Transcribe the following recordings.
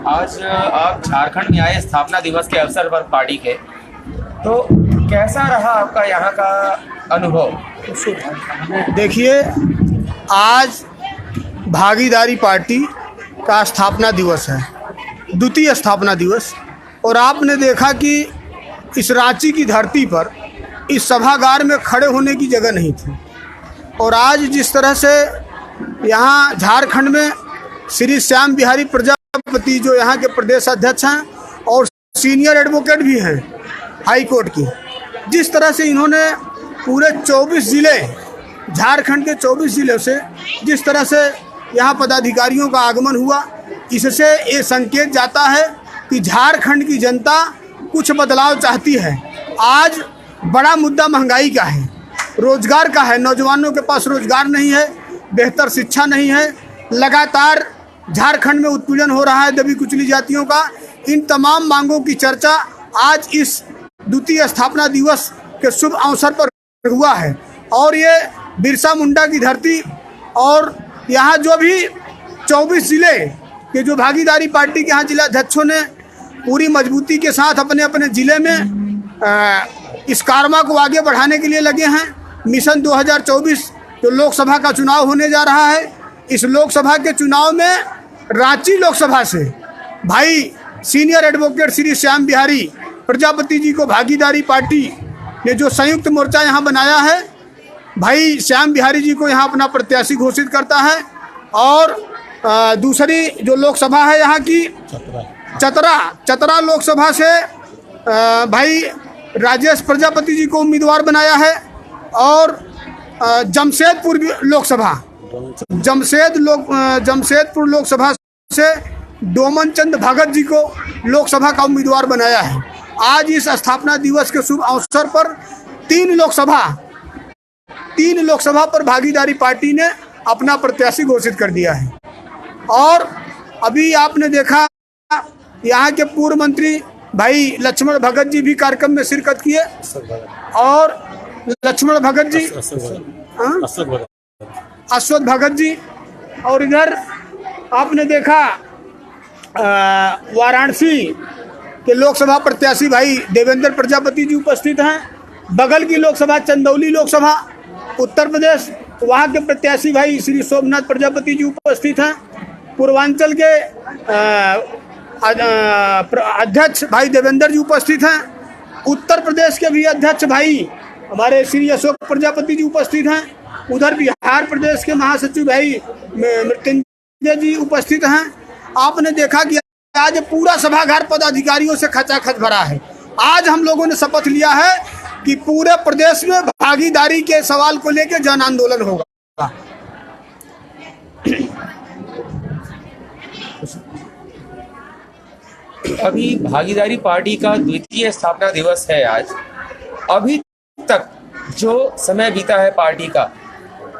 आज आप झारखंड में आए स्थापना दिवस के अवसर पर पार्टी के, तो कैसा रहा आपका यहाँ का अनुभव? देखिए, आज भागीदारी पार्टी का स्थापना दिवस है, द्वितीय स्थापना दिवस। और आपने देखा कि इस रांची की धरती पर इस सभागार में खड़े होने की जगह नहीं थी। और आज जिस तरह से यहाँ झारखंड में श्री श्याम बिहारी प्रजापति, जो यहाँ के प्रदेश अध्यक्ष हैं और सीनियर एडवोकेट भी हैं हाई कोर्ट की, जिस तरह से इन्होंने पूरे 24 ज़िले, झारखंड के 24 ज़िलों से जिस तरह से यहाँ पदाधिकारियों का आगमन हुआ, इससे ये संकेत जाता है कि झारखंड की जनता कुछ बदलाव चाहती है। आज बड़ा मुद्दा महंगाई का है, रोजगार का है। नौजवानों के पास रोजगार नहीं है, बेहतर शिक्षा नहीं है, लगातार झारखंड में उत्पीड़न हो रहा है दबी कुचली जातियों का। इन तमाम मांगों की चर्चा आज इस द्वितीय स्थापना दिवस के शुभ अवसर पर हुआ है। और ये बिरसा मुंडा की धरती और यहाँ जो भी 24 ज़िले के जो भागीदारी पार्टी के यहाँ जिला अध्यक्षों ने पूरी मजबूती के साथ अपने अपने ज़िले में इस कारमा को आगे बढ़ाने के लिए लगे हैं। मिशन 2024 जो लोकसभा का चुनाव होने जा रहा है, इस लोकसभा के चुनाव में रांची लोकसभा से भाई सीनियर एडवोकेट श्री श्याम बिहारी प्रजापति जी को भागीदारी पार्टी ने जो संयुक्त मोर्चा यहाँ बनाया है, भाई श्याम बिहारी जी को यहाँ अपना प्रत्याशी घोषित करता है। और दूसरी जो लोकसभा है यहाँ की चतरा लोकसभा से भाई राजेश प्रजापति जी को उम्मीदवार बनाया है। और जमशेदपुर लोकसभा से डोमन चंद भगत जी को लोकसभा का उम्मीदवार बनाया है। आज इस स्थापना दिवस के शुभ अवसर पर तीन लोकसभा पर भागीदारी पार्टी ने अपना प्रत्याशी घोषित कर दिया है। और अभी आपने देखा यहाँ के पूर्व मंत्री भाई लक्ष्मण भगत जी भी कार्यक्रम में शिरकत किए। और लक्ष्मण भगत जी, अश्वत्थ भगत जी। और इधर आपने देखा वाराणसी के लोकसभा प्रत्याशी भाई देवेंद्र प्रजापति जी उपस्थित हैं। बगल की लोकसभा चंदौली लोकसभा उत्तर प्रदेश, वहाँ के प्रत्याशी भाई श्री सोमनाथ प्रजापति जी उपस्थित हैं। पूर्वांचल के अध्यक्ष भाई देवेंद्र जी उपस्थित हैं। उत्तर प्रदेश के भी अध्यक्ष भाई हमारे श्री अशोक प्रजापति जी उपस्थित हैं। उधर बिहार प्रदेश के महासचिव भाई मृत्युंजय जी उपस्थित हैं। आपने देखा कि आज पूरा सभागार पदाधिकारियों से खचाखच भरा है। आज हम लोगों ने शपथ लिया है कि पूरे प्रदेश में भागीदारी के सवाल को लेकर जन आंदोलन होगा। अभी भागीदारी पार्टी का द्वितीय स्थापना दिवस है आज। अभी तक जो समय बीता है पार्टी का,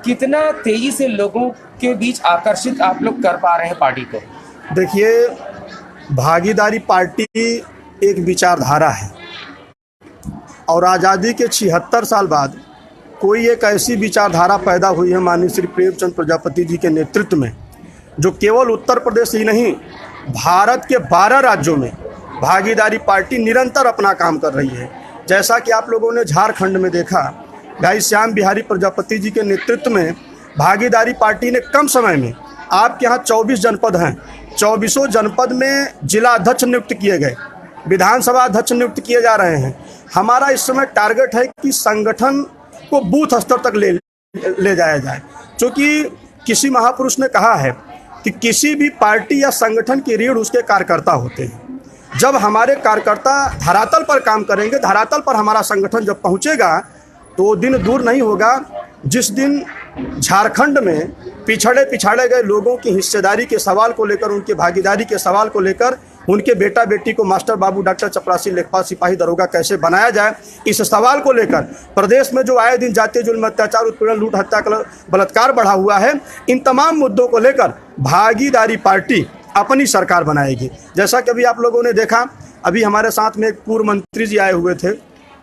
कितना तेजी से लोगों के बीच आकर्षित आप लोग कर पा रहे हैं पार्टी को? देखिए, भागीदारी पार्टी एक विचारधारा है और आज़ादी के 76 साल बाद कोई एक ऐसी विचारधारा पैदा हुई है माननीय श्री प्रेमचंद प्रजापति जी के नेतृत्व में, जो केवल उत्तर प्रदेश ही नहीं, भारत के 12 राज्यों में भागीदारी पार्टी निरंतर अपना काम कर रही है। जैसा कि आप लोगों ने झारखंड में देखा, भाई श्याम बिहारी प्रजापति जी के नेतृत्व में भागीदारी पार्टी ने कम समय में, आपके यहाँ 24 जनपद हैं, 24 जनपद में जिला अध्यक्ष नियुक्त किए गए, विधानसभा अध्यक्ष नियुक्त किए जा रहे हैं। हमारा इस समय टारगेट है कि संगठन को बूथ स्तर तक ले जाया जाए, क्योंकि किसी महापुरुष ने कहा है कि किसी भी पार्टी या संगठन की रीढ़ उसके कार्यकर्ता होते हैं। जब हमारे कार्यकर्ता धरातल पर काम करेंगे, धरातल पर हमारा संगठन जब पहुंचेगा, तो दिन दूर नहीं होगा जिस दिन झारखंड में पिछड़े गए लोगों की हिस्सेदारी के सवाल को लेकर, उनके भागीदारी के सवाल को लेकर, उनके बेटा बेटी को मास्टर बाबू डॉक्टर चपरासी लेखपाल सिपाही दरोगा कैसे बनाया जाए, इस सवाल को लेकर प्रदेश में जो आए दिन जातीय जुल्म, अत्याचार, उत्पीड़न, लूट, हत्या, बलात्कार बढ़ा हुआ है, इन तमाम मुद्दों को लेकर भागीदारी पार्टी अपनी सरकार बनाएगी। जैसा कि अभी आप लोगों ने देखा, अभी हमारे साथ में एक पूर्व मंत्री जी आए हुए थे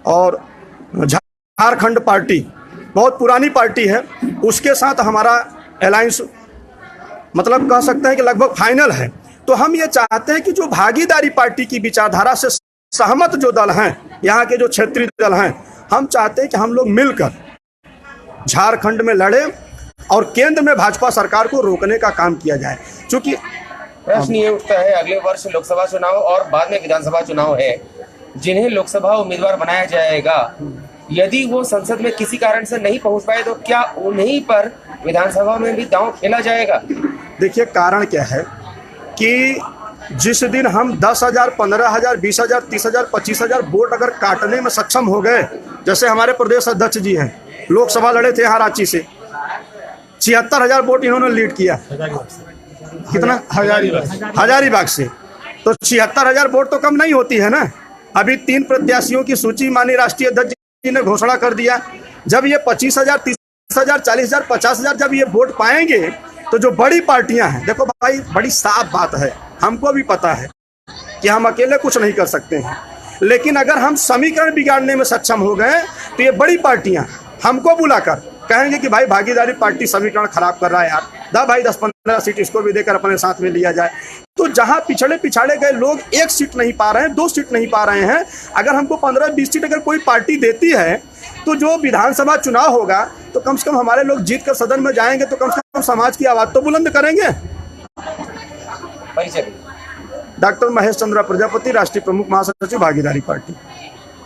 और झारखंड पार्टी बहुत पुरानी पार्टी है, उसके साथ हमारा अलायंस मतलब कह सकते हैं कि लगभग फाइनल है। तो हम ये चाहते हैं कि जो भागीदारी पार्टी की विचारधारा से सहमत जो दल हैं, यहाँ के जो क्षेत्रीय दल हैं, हम चाहते हैं कि हम लोग मिलकर झारखंड में लड़े और केंद्र में भाजपा सरकार को रोकने का काम किया जाए। क्योंकि प्रश्न ये उठता है, अगले वर्ष लोकसभा चुनाव और बाद में विधानसभा चुनाव है, जिन्हें लोकसभा उम्मीदवार बनाया जाएगा, यदि वो संसद में किसी कारण से नहीं पहुंच पाए तो क्या उन्हीं पर विधानसभा में भी दांव खेला जाएगा? देखिए, कारण क्या है कि जिस दिन हम 10,000, 15,000, 20,000, 30,000, 25,000 वोट अगर काटने में सक्षम हो गए, जैसे हमारे प्रदेश अध्यक्ष जी हैं, लोकसभा लड़े थे यहाँ रांची से, 76,000 वोट इन्होंने लीड किया। कितना? हजारीबाग से। तो 76,000 वोट तो कम नहीं होती है ना। अभी 3 प्रत्याशियों की सूची माननीय राष्ट्रीय अध्यक्ष जी ने घोषणा कर दिया। जब ये 25,000, 30,000, 40,000, 50,000 जब ये वोट पाएंगे तो जो बड़ी पार्टियां हैं, देखो भाई, बड़ी साफ बात है, हमको भी पता है कि हम अकेले कुछ नहीं कर सकते हैं, लेकिन अगर हम समीकरण बिगाड़ने में सक्षम हो गए तो ये बड़ी पार्टियां हमको बुलाकर कहेंगे कि भाई भागीदारी पार्टी समीकरण खराब कर रहा है यार, भाई 10-15 सीट इसको भी देकर अपने साथ में लिया जाए। तो जहां पिछड़े गए लोग 1 सीट नहीं पा रहे हैं, 2 सीट नहीं पा रहे हैं, अगर हमको 15-20 सीट अगर कोई पार्टी देती है तो जो विधानसभा चुनाव होगा तो कम से कम हमारे लोग जीत कर सदन में जाएंगे, तो कम से कम समाज की आवाज तो बुलंद करेंगे। परिचय। डॉक्टर महेश चंद्र प्रजापति, राष्ट्रीय प्रमुख महासचिव भागीदारी पार्टी।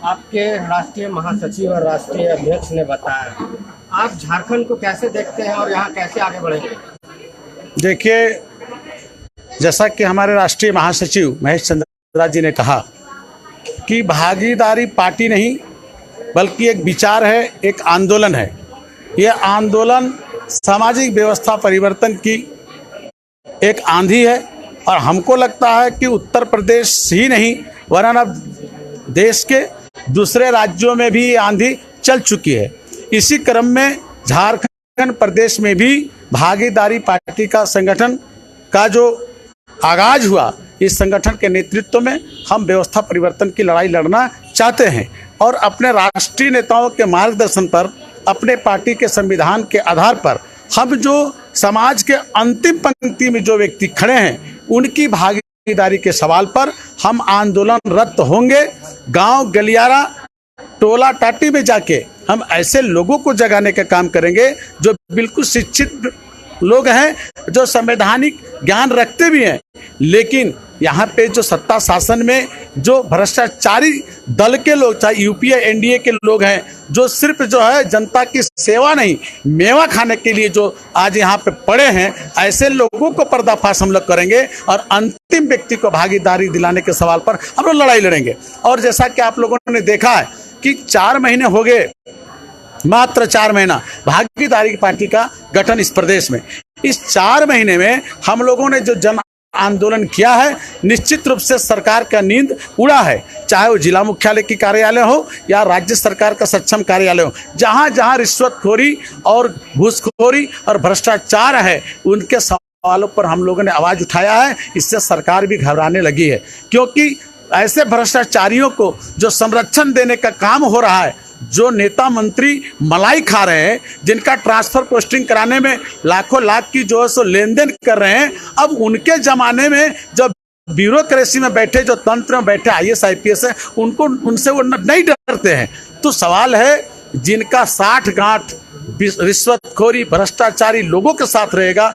आपके राष्ट्रीय महासचिव और राष्ट्रीय अध्यक्ष ने बताया, आप झारखंड को कैसे देखते हैं और यहाँ कैसे आगे बढ़ेंगे? देखिए, जैसा कि हमारे राष्ट्रीय महासचिव महेश चंद्रा जी ने कहा कि भागीदारी पार्टी नहीं बल्कि एक विचार है, एक आंदोलन है। ये आंदोलन सामाजिक व्यवस्था परिवर्तन की एक आंधी है और हमको लगता है कि उत्तर प्रदेश ही नहीं वरन अब देश के दूसरे राज्यों में भी ये आंधी चल चुकी है। इसी क्रम में झारखंड प्रदेश में भी भागीदारी पार्टी का संगठन का जो आगाज हुआ, इस संगठन के नेतृत्व में हम व्यवस्था परिवर्तन की लड़ाई लड़ना चाहते हैं और अपने राष्ट्रीय नेताओं के मार्गदर्शन पर, अपने पार्टी के संविधान के आधार पर हम जो समाज के अंतिम पंक्ति में जो व्यक्ति खड़े हैं उनकी भागीदारी के सवाल पर हम आंदोलनरत होंगे। गांव गलियारा टोला टाटी में जाके हम ऐसे लोगों को जगाने का काम करेंगे जो बिल्कुल शिक्षित लोग हैं, जो संवैधानिक ज्ञान रखते भी हैं, लेकिन यहाँ पे जो सत्ता शासन में जो भ्रष्टाचारी दल के लोग, चाहे यूपीए एनडीए के लोग हैं, जो सिर्फ जो है जनता की सेवा नहीं मेवा खाने के लिए जो आज यहाँ पे पड़े हैं, ऐसे लोगों को पर्दाफाश हम लोग करेंगे और अंतिम व्यक्ति को भागीदारी दिलाने के सवाल पर हम लोग लड़ाई लड़ेंगे। और जैसा कि आप लोगों ने देखा है कि 4 महीने हो गए, मात्र 4 महीना भागीदारी पार्टी का गठन इस प्रदेश में। इस 4 महीने में हम लोगों ने जो जन आंदोलन किया है, निश्चित रूप से सरकार का नींद उड़ा है, चाहे वो जिला मुख्यालय की कार्यालय हो या राज्य सरकार का सक्षम कार्यालय हो। जहां जहां रिश्वतखोरी और घूसखोरी और भ्रष्टाचार है, उनके सवालों पर हम लोगों ने आवाज उठाया है। इससे सरकार भी घबराने लगी है, क्योंकि ऐसे भ्रष्टाचारियों को जो संरक्षण देने का काम हो रहा है, जो नेता मंत्री मलाई खा रहे हैं, जिनका ट्रांसफर पोस्टिंग कराने में लाखों लाख की जो है सो लेन देन कर रहे हैं, अब उनके जमाने में जब ब्यूरोक्रेसी में बैठे, जो तंत्र में बैठे IAS IPS है, उनको उनसे वो नहीं डरते हैं। तो सवाल है, जिनका 60 गांठ रिश्वतखोरी भ्रष्टाचारी लोगों के साथ रहेगा,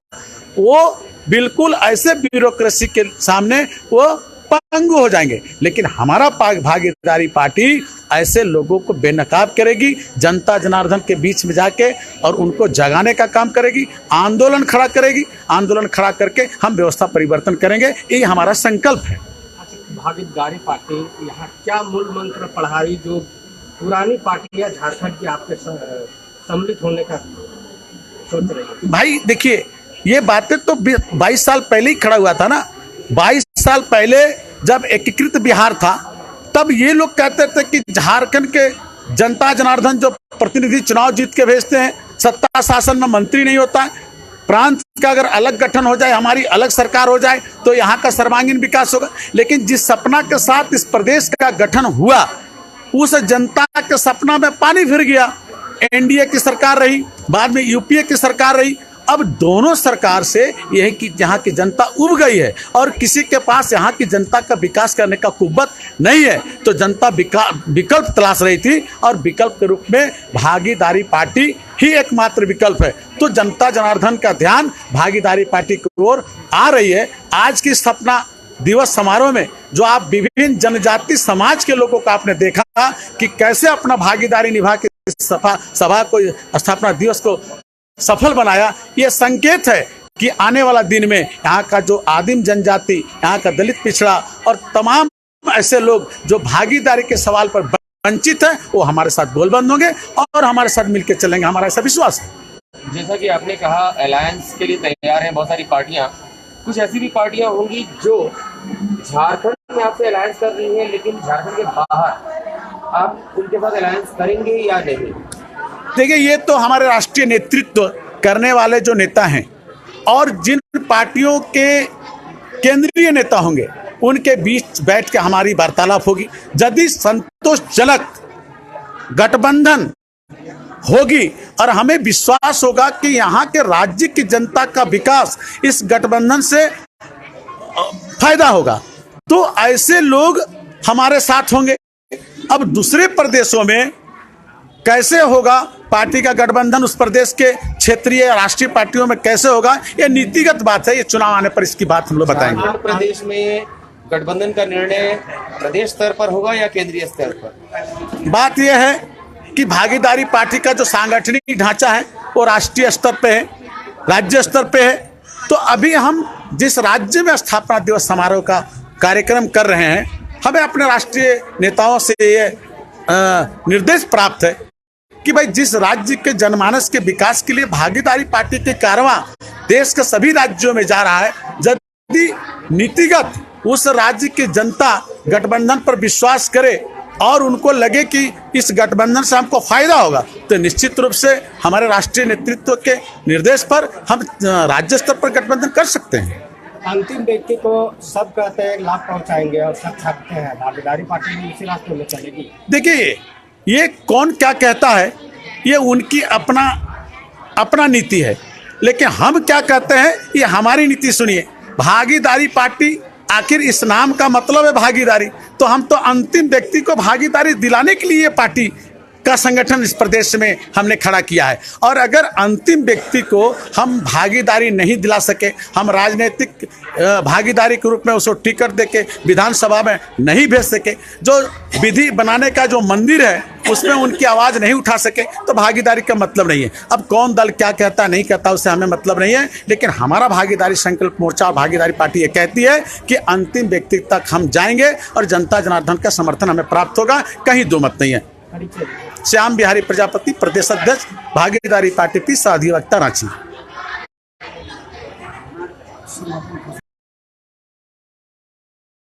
वो बिल्कुल ऐसे ब्यूरोक्रेसी के सामने वो पंगु हो जाएंगे। लेकिन हमारा भागीदारी पार्टी ऐसे लोगों को बेनकाब करेगी, जनता जनार्दन के बीच में जाके और उनको जगाने का काम करेगी, आंदोलन खड़ा करेगी। आंदोलन खड़ा करके हम व्यवस्था परिवर्तन करेंगे, ये हमारा संकल्प है। भागीदारी पार्टी यहाँ क्या मूल मंत्र पढ़ाई जो पुरानी पार्टी है झारखंड की आपके सम्मिलित होने का सोच रही है? भाई देखिए, ये बातें तो 22 साल पहले ही खड़ा हुआ था ना। 22 साल पहले जब एकीकृत बिहार था, तब ये लोग कहते थे कि झारखंड के जनता जनार्दन जो प्रतिनिधि चुनाव जीत के भेजते हैं, सत्ता शासन में मंत्री नहीं होता है, प्रांत का अगर अलग गठन हो जाए, हमारी अलग सरकार हो जाए तो यहाँ का सर्वांगीण विकास होगा। लेकिन जिस सपना के साथ इस प्रदेश का गठन हुआ, उस जनता के सपना में पानी फिर गया। एनडीए की सरकार रही, बाद में यूपीए की सरकार रही, अब दोनों सरकार से यह कि यहाँ की जनता उब गई है और किसी के पास यहाँ की जनता का विकास करने का कुव्वत नहीं है, तो जनता विकल्प तलाश रही थी और विकल्प के रूप में भागीदारी पार्टी ही एकमात्र विकल्प है। तो जनता जनार्दन का ध्यान भागीदारी पार्टी की ओर आ रही है। आज की स्थापना दिवस समारोह में जो आप विभिन्न जनजाति समाज के लोगों का आपने देखा कि कैसे अपना भागीदारी निभा के सभा को, स्थापना दिवस को सफल बनाया, ये संकेत है कि आने वाला दिन में यहाँ का जो आदिम जनजाति, यहाँ का दलित पिछड़ा और तमाम ऐसे लोग जो भागीदारी के सवाल पर वंचित है, वो हमारे साथ बोलबंद होंगे और हमारे साथ मिलकर चलेंगे, हमारा ऐसा विश्वास है। जैसा कि आपने कहा अलायंस के लिए तैयार हैं बहुत सारी पार्टियां, कुछ ऐसी भी पार्टियां होंगी जो झारखंड में आपसे अलायंस कर रही हैं, लेकिन झारखंड के बाहर आप उनके साथ अलायंस करेंगे या नहीं? देखिए, ये तो हमारे राष्ट्रीय नेतृत्व करने वाले जो नेता हैं और जिन पार्टियों के केंद्रीय नेता होंगे उनके बीच बैठ के हमारी वार्तालाप होगी। यदि संतोषजनक गठबंधन होगी और हमें विश्वास होगा कि यहाँ के राज्य की जनता का विकास इस गठबंधन से फायदा होगा, तो ऐसे लोग हमारे साथ होंगे। अब दूसरे प्रदेशों में कैसे होगा पार्टी का गठबंधन, उस प्रदेश के क्षेत्रीय राष्ट्रीय पार्टियों में कैसे होगा, ये नीतिगत बात है, ये चुनाव आने पर इसकी बात हम लोग बताएंगे। झारखंड प्रदेश में गठबंधन का निर्णय प्रदेश स्तर पर होगा या केंद्रीय स्तर पर? बात यह है कि भागीदारी पार्टी का जो सांगठनिक ढांचा है वो राष्ट्रीय स्तर पे है, राज्य स्तर पे है। तो अभी हम जिस राज्य में स्थापना दिवस समारोह का कार्यक्रम कर रहे हैं, हमें अपने राष्ट्रीय नेताओं से ये निर्देश प्राप्त है कि भाई जिस राज्य के जनमानस के विकास के लिए भागीदारी पार्टी के कारवां देश के सभी राज्यों में जा रहा है, यदि नीतिगत उस राज्य की जनता गठबंधन पर विश्वास करे और उनको लगे कि इस गठबंधन से हमको फायदा होगा, तो निश्चित रूप से हमारे राष्ट्रीय नेतृत्व के निर्देश पर हम राज्य स्तर पर गठबंधन कर सकते हैं। अंतिम व्यक्ति को सब कहते हैं लाभ पहुंचाएंगे और सब छकते हैं, भागीदारी पार्टी भी इसी रास्ते में चलेगी। देखिए, ये कौन क्या कहता है ये उनकी अपना नीति है, लेकिन हम क्या कहते हैं ये हमारी नीति सुनिए। भागीदारी पार्टी, आखिर इस नाम का मतलब है भागीदारी, तो हम तो अंतिम व्यक्ति को भागीदारी दिलाने के लिए पार्टी का संगठन इस प्रदेश में हमने खड़ा किया है। और अगर अंतिम व्यक्ति को हम भागीदारी नहीं दिला सके, हम राजनीतिक भागीदारी के रूप में उसको टिकट देके विधानसभा में नहीं भेज सके, जो विधि बनाने का जो मंदिर है उसमें उनकी आवाज़ नहीं उठा सके, तो भागीदारी का मतलब नहीं है। अब कौन दल क्या कहता नहीं कहता उससे हमें मतलब नहीं है, लेकिन हमारा भागीदारी संकल्प मोर्चा और भागीदारी पार्टी ये कहती है कि अंतिम व्यक्ति तक हम जाएंगे और जनता जनार्दन का समर्थन हमें प्राप्त होगा, कहीं दो मत नहीं है। श्याम बिहारी प्रजापति, प्रदेश अध्यक्ष, भागीदारी पार्टी की सह अधिवक्ता, रांची।